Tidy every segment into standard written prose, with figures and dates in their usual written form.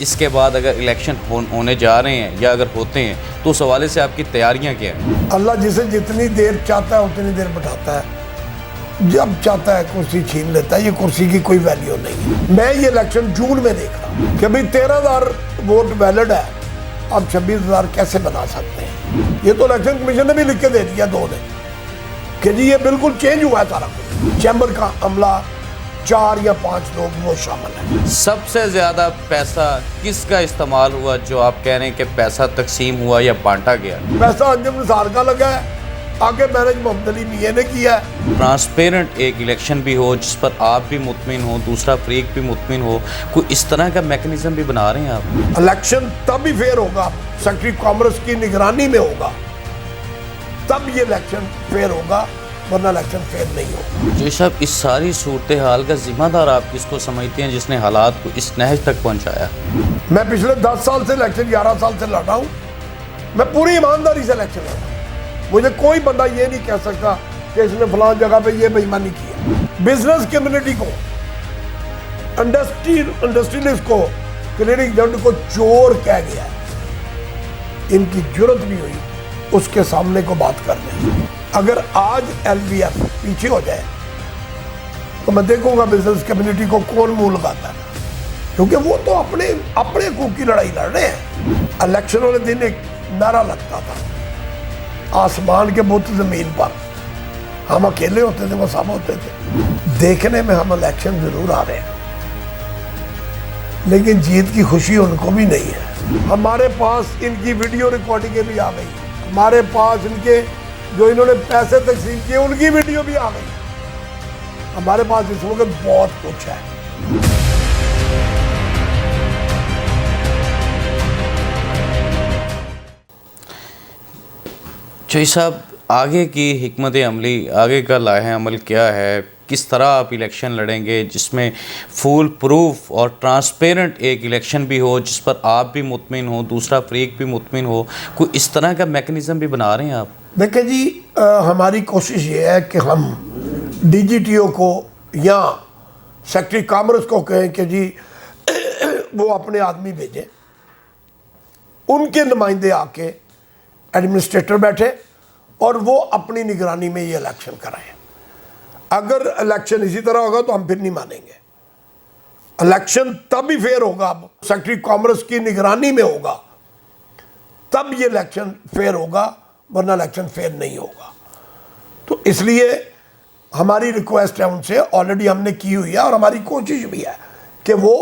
इसके बाद अगर इलेक्शन होने जा रहे हैं या अगर होते हैं तो उस हवाले से आपकी तैयारियां क्या हैं? अल्लाह जिसे जितनी देर चाहता है उतनी देर बैठाता है, जब चाहता है कुर्सी छीन लेता है। ये कुर्सी की कोई वैल्यू नहीं है। मैं ये इलेक्शन जून में देख रहा हूँ कि भाई 13,000 वोट वैलिड है, अब 26,000 कैसे बना सकते हैं। ये तो इलेक्शन कमीशन ने भी लिख के दे दिया 2 ने कि जी ये बिल्कुल चेंज हुआ है सारा कुछ। चैम्बर का अमला 4 या 5 लोग वो शामिल हैं। सबसे ज़्यादा पैसा किसका इस्तेमाल हुआ जो आप कह रहे हैं कि पैसा तकसीम हुआ या बांटा गया? पैसा अंजुम निसार का लगा है, आगे मैनेज मोहम्मद अली मियां ने किया है। ट्रांसपेरेंट एक इलेक्शन भी हो जिस पर आप भी मुतमिन हो, दूसरा फरीक भी मुतमिन हो, कोई इस तरह का मैकेनिज्म भी बना रहे हैं आप? इलेक्शन तब ही फेयर होगा, सेक्रेटरी कॉमर्स की निगरानी में होगा, तब ये इलेक्शन फेयर होगा, वरना इलेक्शन फेयर नहीं होगा। जो साहब इस सारी सूरत हाल का जिम्मेदार आप किसको समझते हैं जिसने हालात को इस नहज तक पहुंचाया? मैं पिछले 10 साल से इलेक्शन 11 साल से लड़ रहा हूँ। मैं पूरी ईमानदारी से इलेक्शन लड़ रहा हूँ। मुझे कोई बंदा ये नहीं कह सकता कि इसने फलां जगह पे ये बेईमानी की है। बिजनेस कम्युनिटी को, इंडस्ट्रियलिस्ट को, क्लियरिंग एजेंट को चोर कह गया है। इनकी जुर्रत नहीं हुई उसके सामने को बात करने। अगर आज LBF पीछे हो जाए तो मैं देखूंगा बिजनेस कम्युनिटी को कौन मुंह लगाता है, क्योंकि वो तो अपने हकूक की लड़ाई लड़ रहे हैं। इलेक्शन वाले दिन एक नारा लगता था, आसमान के बुत जमीन पर, हम अकेले होते थे वो सब होते थे। देखने में हम इलेक्शन जरूर आ रहे हैं, लेकिन जीत की खुशी उनको भी नहीं है। हमारे पास इनकी वीडियो रिकॉर्डिंगें भी आ गई, हमारे पास इनके जो इन्होंने पैसे तकसीम किए उनकी वीडियो भी आ गई। हमारे पास इस वक्त बहुत कुछ है। चौधरी साहब, आगे की हिकमत अमली, आगे का लाहे अमल क्या है? किस तरह आप इलेक्शन लड़ेंगे जिसमें फुल प्रूफ और ट्रांसपेरेंट एक इलेक्शन भी हो जिस पर आप भी मुतमिन हो, दूसरा फरीक भी मुतमिन हो? कोई इस तरह का मैकेनिज्म भी बना रहे हैं आप? देखिए जी, हमारी कोशिश ये है कि हम DGTO को या सेक्रेटरी कॉमर्स को कहें कि जी वो अपने आदमी भेजें, उनके नुमाइंदे आके एडमिनिस्ट्रेटर बैठे और वो अपनी निगरानी में ये इलेक्शन कराएं। अगर इलेक्शन इसी तरह होगा तो हम फिर नहीं मानेंगे। इलेक्शन तब ही फेयर होगा, अब सेक्रेटरी कॉमर्स की निगरानी में होगा, तब ये इलेक्शन फेयर होगा, वरना इलेक्शन फेयर नहीं होगा। तो इसलिए हमारी रिक्वेस्ट है उनसे, ऑलरेडी हमने की हुई है और हमारी कोशिश भी है कि वो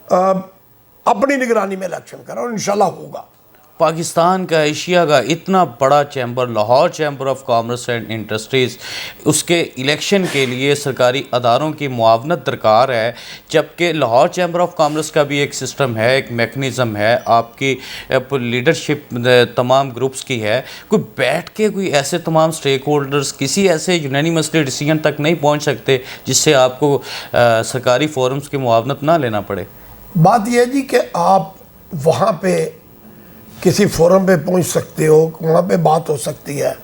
अपनी निगरानी में इलेक्शन करें और इंशाल्लाह होगा। पाकिस्तान का, एशिया का इतना बड़ा chamber, Lahore chamber of commerce and industries, उसके इलेक्शन के लिए सरकारी अदारों की मुआवनत दरकार है, जबकि लाहौर चैम्बर ऑफ कॉमर्स का भी एक सिस्टम है, एक मेकनिज़म है, आपकी लीडरशिप तमाम ग्रुप्स की है। कोई बैठ के कोई ऐसे तमाम स्टेक होल्डर्स किसी ऐसे यूनानिमसली डिसीजन तक नहीं पहुँच सकते जिससे आपको सरकारी फोरम्स की मुआवनत ना लेना पड़े? बात यह है जी कि आप वहाँ पे किसी फोरम पे पहुंच सकते हो, वहाँ पे बात हो सकती है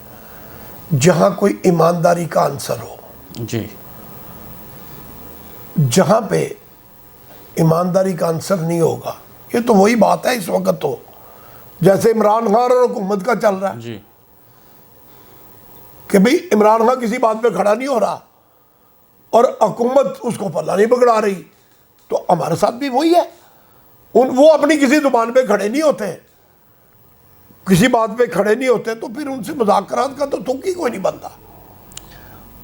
जहाँ कोई ईमानदारी का आंसर हो। जी, जहाँ पे ईमानदारी का आंसर नहीं होगा, ये तो वही बात है इस वक्त, तो जैसे इमरान खान और हुकूमत का चल रहा है जी, कि भाई इमरान खान किसी बात पे खड़ा नहीं हो रहा और हुकूमत उसको पल्ला नहीं पकड़ा रही, तो हमारे साथ भी वही है। वो अपनी किसी जुबान पे खड़े नहीं होते, किसी बात पे खड़े नहीं होते, तो फिर उनसे मुज़ाकरात का तो तुक ही कोई नहीं बनता।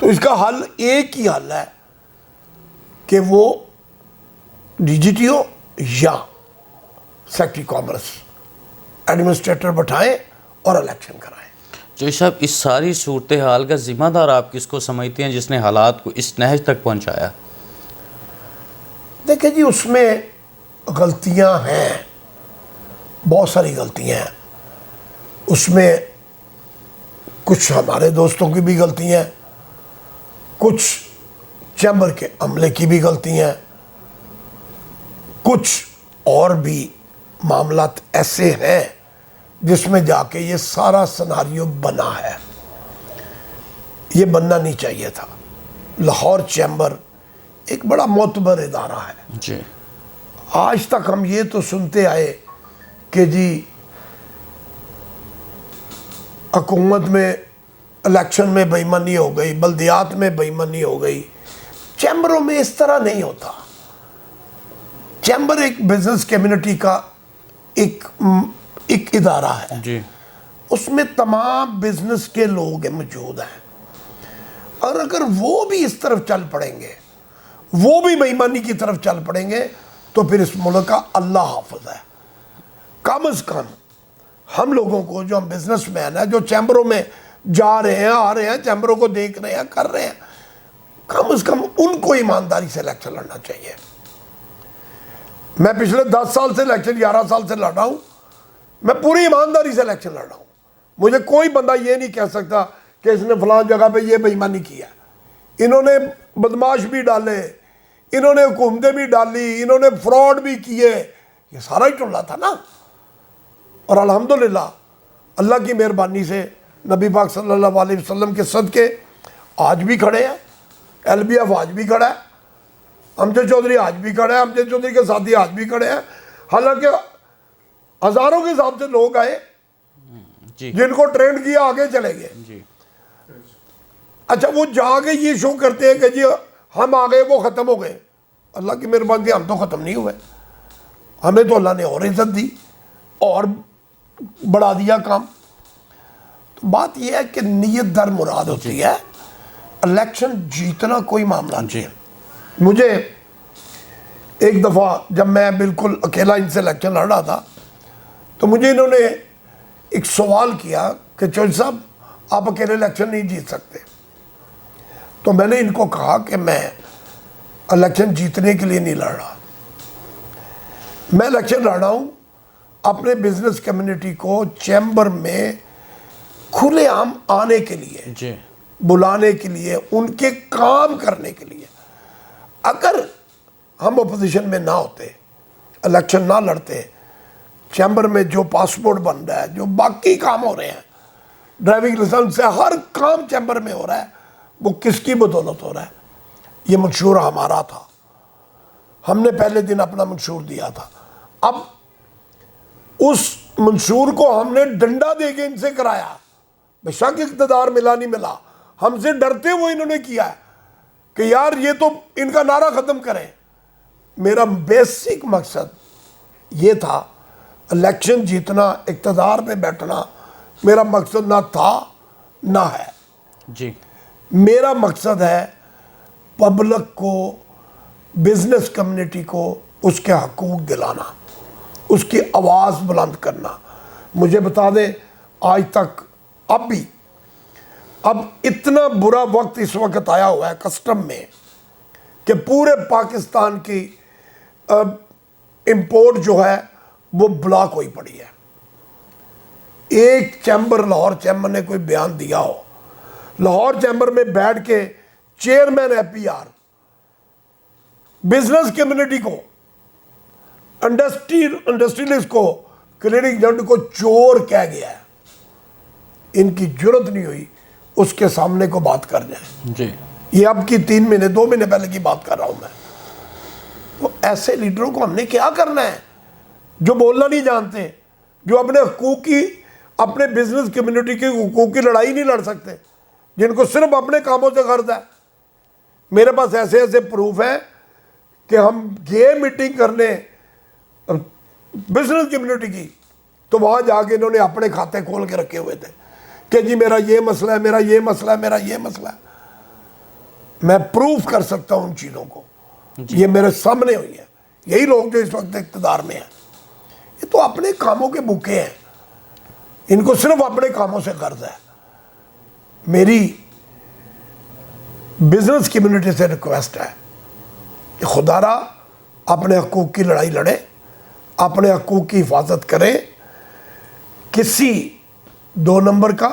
तो इसका हल एक ही हल है कि वो DGTO या सेक्रेटरी कॉमर्स एडमिनिस्ट्रेटर बैठाएं और इलेक्शन कराएं। जो साहब इस सारी सूरत हाल का जिम्मेदार आप किसको समझते हैं जिसने हालात को इस नहज तक पहुंचाया? देखिए जी, उसमें गलतियां हैं, बहुत सारी गलतियां हैं। उसमें कुछ हमारे दोस्तों की भी गलतियां हैं, कुछ चैम्बर के अमले की भी गलतियां हैं, कुछ और भी मामलात ऐसे हैं जिसमें जाके ये सारा सिनारियो बना है। ये बनना नहीं चाहिए था। लाहौर चैम्बर एक बड़ा मोतबर इदारा है। जी, आज तक हम ये तो सुनते आए कि जी हुकूमत में इलेक्शन में बेईमानी हो गई, बल्दियात में बेईमानी हो गई। चैम्बरों में इस तरह नहीं होता। चैम्बर एक बिजनेस कम्युनिटी का एक इदारा है जी। उसमें तमाम बिजनेस के लोग मौजूद हैं, और अगर वो भी इस तरफ चल पड़ेंगे, वो भी बेईमानी की तरफ चल पड़ेंगे, तो फिर इस मुल्क का अल्लाह हाफिज है। कम अज़ कम हम लोगों को, जो हम बिजनेसमैन हैं, जो चैम्बरों में जा रहे हैं, आ रहे हैं, चैम्बरों को देख रहे हैं, कर रहे हैं, कम अज़ कम उनको ईमानदारी से इलेक्शन लड़ना चाहिए। मैं पिछले 10 साल से इलेक्शन, 11 साल से लड़ रहा हूँ, मैं पूरी ईमानदारी से इलेक्शन लड़ रहा हूँ। मुझे कोई बंदा ये नहीं कह सकता कि इसने फलां जगह पे ये बेईमानी किया। इन्होंने बदमाश भी डाले, इन्होंने हुकूमतें भी डाली, इन्होंने फ्रॉड भी किए, ये सारा ही टोला था ना। और अल्हम्दुलिल्लाह अल्लाह की मेहरबानी से नबी पाक सल्लल्लाहु अलैहि वसल्लम के सदके आज भी खड़े हैं, LBF आज भी खड़ा है, अमजद चौधरी आज भी खड़ा है, अमजद चौधरी के साथी आज भी खड़े हैं। हालांकि हज़ारों के हिसाब से लोग आए जी। जिनको ट्रेंड किया आगे चले गए जी। अच्छा, वो जाके ये शो करते हैं कि जी हम आ गए, वो ख़त्म हो गए। अल्लाह की मेहरबानी से हम तो ख़त्म नहीं हुए, हमें तो अल्लाह ने और इज्जत दी और बढ़ा दिया काम। तो बात यह है कि नीयत दर मुराद होती है, इलेक्शन जीतना कोई मामला नहीं है। मुझे एक दफ़ा जब मैं बिल्कुल अकेला इनसे इलेक्शन लड़ रहा था, तो मुझे इन्होंने एक सवाल किया कि चौधरी साहब आप अकेले इलेक्शन नहीं जीत सकते। तो मैंने इनको कहा कि मैं इलेक्शन जीतने के लिए नहीं लड़ रहा, मैं इलेक्शन लड़ रहा हूँ अपने बिजनेस कम्युनिटी को चैम्बर में खुलेआम आने के लिए जी। बुलाने के लिए, उनके काम करने के लिए। अगर हम अपोजिशन में ना होते, इलेक्शन ना लड़ते, चैम्बर में जो पासपोर्ट बन रहा है, जो बाकी काम हो रहे हैं, ड्राइविंग लाइसेंस से हर काम चैम्बर में हो रहा है, वो किसकी बदौलत हो रहा है? ये मंशूर हमारा था, हमने पहले दिन अपना मंशूर दिया था। अब उस मंशूर को हमने डंडा दे के इनसे कराया, बेशक इक़्तिदार मिला नहीं मिला, हमसे डरते हुए इन्होंने किया है कि यार ये तो इनका नारा ख़त्म करें। मेरा बेसिक मकसद ये था, इलेक्शन जीतना, इक़्तिदार पे बैठना मेरा मकसद ना था ना है जी। मेरा मकसद है पब्लिक को, बिजनेस कम्युनिटी को उसके हकूक़ दिलाना, उसकी आवाज़ बुलंद करना। मुझे बता दें, आज तक अब इतना बुरा वक्त इस वक्त आया हुआ है कस्टम में कि पूरे पाकिस्तान की इंपोर्ट जो है वो ब्लॉक हुई पड़ी है। एक चैम्बर, लाहौर चैम्बर ने कोई बयान दिया हो, लाहौर चैम्बर में बैठ के चेयरमैन APR बिजनेस कम्युनिटी को, इंडस्ट्रियलिस्ट को, क्लियरिंग एजेंट को चोर कह गया है, इनकी जरूरत नहीं हुई उसके सामने को बात कर जाए जी। ये अब की 3 महीने 2 महीने पहले की बात कर रहा हूं मैं। तो ऐसे लीडरों को हमने क्या करना है जो बोलना नहीं जानते, जो अपने हकूक़ की, अपने बिजनेस कम्युनिटी के हकूक़ की लड़ाई नहीं लड़ सकते, जिनको सिर्फ अपने कामों से गर्ज है। मेरे पास ऐसे ऐसे प्रूफ है कि हम गए मीटिंग करने बिजनेस कम्युनिटी की, तो वहाँ जाके इन्होंने अपने खाते खोल के रखे हुए थे कि जी मेरा ये मसला है, मेरा ये मसला है, मेरा ये मसला है। मैं प्रूफ कर सकता हूँ उन चीज़ों को, ये मेरे सामने हुई है। यही लोग जो इस वक्त इक़्तिदार में हैं, ये तो अपने कामों के भूखे हैं, इनको सिर्फ अपने कामों से गर्ज है। मेरी बिजनेस कम्युनिटी से रिक्वेस्ट है कि खुदारा अपने हकूक़ की लड़ाई लड़े, अपने हकूक़ की हिफाजत करें, किसी 2 नंबर का,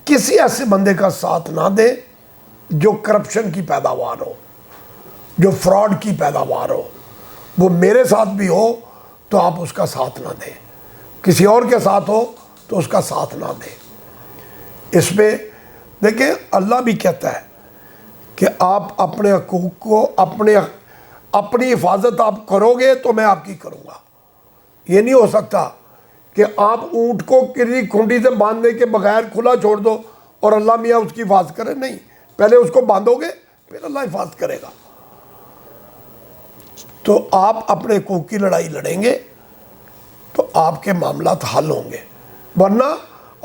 किसी ऐसे बंदे का साथ ना दे जो करप्शन की पैदावार हो, जो फ्रॉड की पैदावार हो। वो मेरे साथ भी हो तो आप उसका साथ ना दें, किसी और के साथ हो तो उसका साथ ना दें। इसमें देखिए, अल्लाह भी कहता है कि आप अपने हकूक़ को, अपने अपनी हिफाजत आप करोगे तो मैं आपकी करूँगा। ये नहीं हो सकता कि आप ऊँट को किसी खूंटी से बांधने के बगैर खुला छोड़ दो और अल्लाह मियाँ उसकी हिफाजत करे। नहीं, पहले उसको बांधोगे फिर अल्लाह हिफाजत करेगा। तो आप अपने हकूक़ की लड़ाई लड़ेंगे तो आपके मामलात हल होंगे, वरना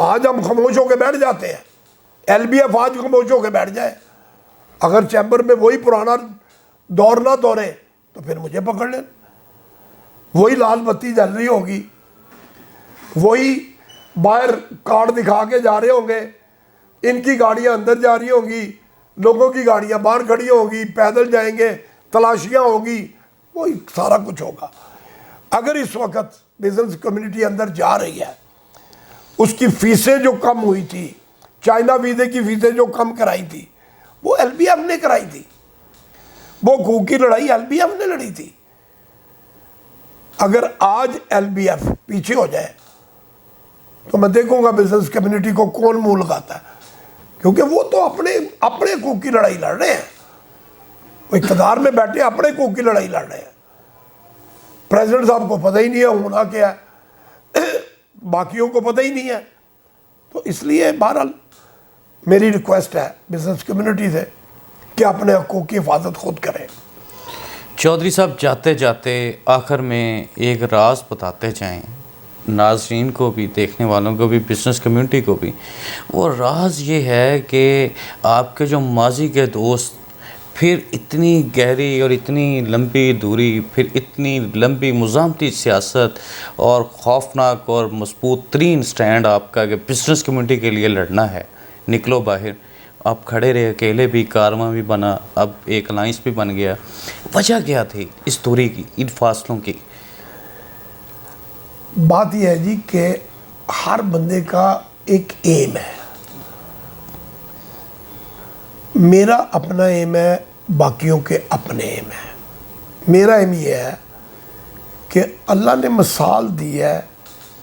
आज हम खामोश होकर बैठ जाते हैं। LBF आज खामोश होकर बैठ जाए, अगर चैम्बर में वही पुराना दौर ना दौड़े तो फिर मुझे पकड़ लें। वही लाल बत्ती जल रही होगी, वही बाहर कार्ड दिखा के जा रहे होंगे, इनकी गाड़ियां अंदर जा रही होंगी, लोगों की गाड़ियां बाहर खड़ी होंगी, पैदल जाएंगे, तलाशियां होगी, वही सारा कुछ होगा। अगर इस वक्त बिजनेस कम्युनिटी अंदर जा रही है, उसकी फीसें जो कम हुई थी, चाइना वीज़े की फीसें जो कम कराई थी, वो LBF ने कराई थी। वो हकूक़ की लड़ाई LBF ने लड़ी थी। अगर आज LBF पीछे हो जाए तो मैं देखूंगा बिजनेस कम्युनिटी को कौन मुंह लगाता है, क्योंकि वो तो अपने हकूक़ की लड़ाई लड़ रहे हैं। वो इक़्तिदार में बैठे अपने हकूक़ की लड़ाई लड़ रहे हैं। प्रेसिडेंट साहब को पता ही नहीं है होना क्या है, बाकियों को पता ही नहीं है। तो इसलिए बहरहाल मेरी रिक्वेस्ट है बिजनेस कम्युनिटी से कि अपने हकूक़ की हिफाजत खुद करें। चौधरी साहब, जाते जाते आखिर में एक राज बताते जाएं नाज़रीन को भी, देखने वालों को भी, बिज़नेस कम्युनिटी को भी। वो राज ये है कि आपके जो माजी के दोस्त फिर इतनी गहरी और इतनी लंबी दूरी, फिर इतनी लंबी मुज़ामती सियासत और खौफनाक और मजबूत तरीन स्टैंड आपका कि बिज़नेस कम्युनिटी के लिए लड़ना है, निकलो बाहर। आप खड़े रहे, अकेले भी, कारवां भी बना, अब एक अलाइंस भी बन गया। वजह क्या थी इस दूरी की, इन फासलों की? बात यह है जी कि हर बंदे का एक एम है। मेरा अपना एम है, बाकियों के अपने एम है। मेरा एम ये है कि अल्लाह ने मिसाल दी है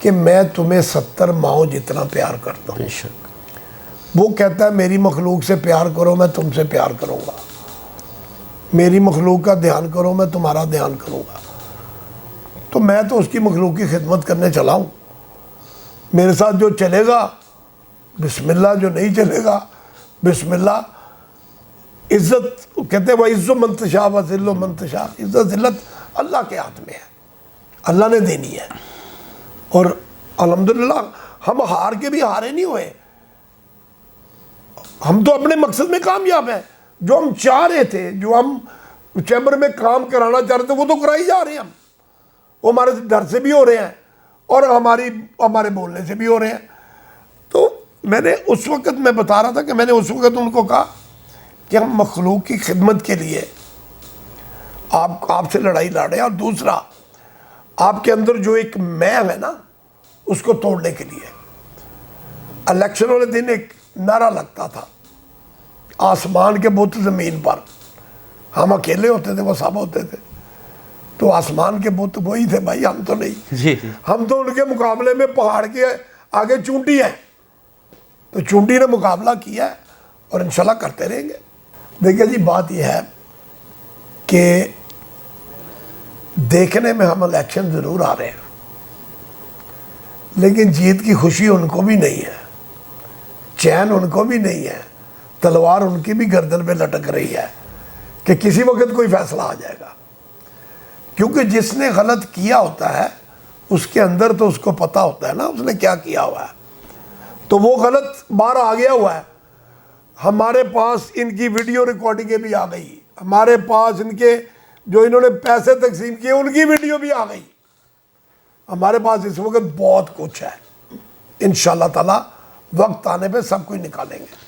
कि मैं तुम्हें 70 माओ जितना प्यार करता हूँ। वो कहता है मेरी मखलूक से प्यार करो, मैं तुमसे प्यार करूँगा। मेरी मखलूक का ध्यान करो, मैं तुम्हारा ध्यान करूँगा। तो मैं तो उसकी मखलूक की खिदमत करने चला हूँ। मेरे साथ जो चलेगा बिस्मिल्लाह, जो नहीं चलेगा बिस्मिल्लाह। इज़्ज़त कहते हैं वह इज़्ज़ो मंतशा व ज़िल्लो मंतशा, इज़्ज़त ज़िल्लत अल्लाह के हाथ में है, अल्लाह ने देनी है। और अल्हम्दुलिल्लाह हम हार के भी हारे नहीं हुए, हम तो अपने मकसद में कामयाब हैं। जो हम चाह रहे थे, जो हम चैम्बर में काम कराना चाह रहे थे, वो तो कराई जा रहे हैं। हम वो हमारे डर से भी हो रहे हैं और हमारे बोलने से भी हो रहे हैं। तो मैंने उस वक़्त मैं बता रहा था कि मैंने उस वक़्त उनको कहा कि हम मखलूक की खिदमत के लिए आपसे लड़ाई लड़ रहे हैं। और दूसरा, आपके अंदर जो एक मैं है ना, उसको तोड़ने के लिए इलेक्शन वाले दिन एक नारा लगता था, आसमान के बुत ज़मीन पर। हम अकेले होते थे, वो सब होते थे। तो आसमान के बुत वही थे भाई, हम तो नहीं। जी। हम तो उनके मुकाबले में पहाड़ के आगे चूंटी है। तो चूंटी ने मुकाबला किया है और इंशाल्लाह करते रहेंगे। देखिए जी, बात यह है कि देखने में हम इलेक्शन ज़रूर आ रहे हैं, लेकिन जीत की खुशी उनको भी नहीं है, चैन उनको भी नहीं है। तलवार उनकी भी गर्दन पे लटक रही है कि किसी वक्त कोई फैसला आ जाएगा। क्योंकि जिसने गलत किया होता है उसके अंदर तो उसको पता होता है ना उसने क्या किया हुआ है। तो वो गलत बाहर आ गया हुआ है। हमारे पास इनकी वीडियो रिकॉर्डिंगें भी आ गई, हमारे पास इनके जो इन्होंने पैसे तकसीम किए उनकी वीडियो भी आ गई। हमारे पास इस वक्त बहुत कुछ है। इंशाल्लाह ताला वक्त आने पे सब कुछ निकालेंगे।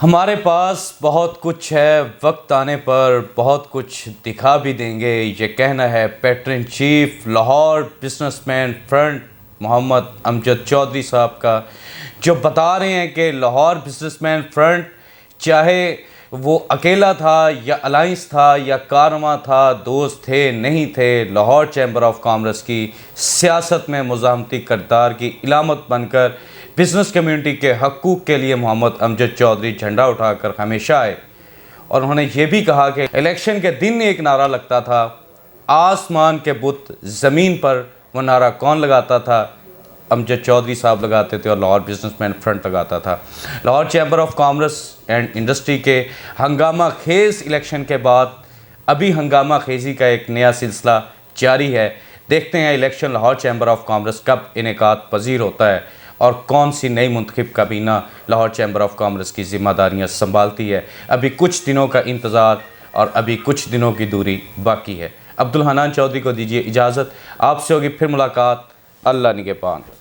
हमारे पास बहुत कुछ है, वक्त आने पर बहुत कुछ दिखा भी देंगे। ये कहना है patron chief Lahore businessman front Mohammad Amjad Chaudhry साहब का, जो बता रहे हैं कि लाहौर बिजनेसमैन फ्रंट चाहे वो अकेला था या अलाइंस था या कारवां था, दोस्त थे नहीं थे, लाहौर चैम्बर ऑफ कॉमर्स की सियासत में मुज़ाहमती किरदार की इलामत बनकर बिज़नेस कम्युनिटी के हकूक़ के लिए मोहम्मद अमजद चौधरी झंडा उठाकर हमेशा आए। और उन्होंने ये भी कहा कि इलेक्शन के दिन एक नारा लगता था, आसमान के बुत ज़मीन पर। वो नारा कौन लगाता था? अमजद चौधरी साहब लगाते थे और लाहौर बिजनेसमैन फ्रंट लगाता था। Lahore chamber of commerce and industry के हंगामा खेज इलेक्शन के बाद अभी हंगामा खेजी का एक नया सिलसिला जारी है। देखते हैं election Lahore chamber of commerce कब इनेकाद पजीर होता है और कौन सी नई मुंतखब काबीना लाहौर चैम्बर ऑफ कॉमर्स की ज़िम्मेदारियाँ संभालती है। अभी कुछ दिनों का इंतज़ार और अभी कुछ दिनों की दूरी बाकी है। अब्दुल हन्नान चौधरी को दीजिए इजाज़त, आपसे होगी फिर मुलाकात। अल्लाह निगहबान।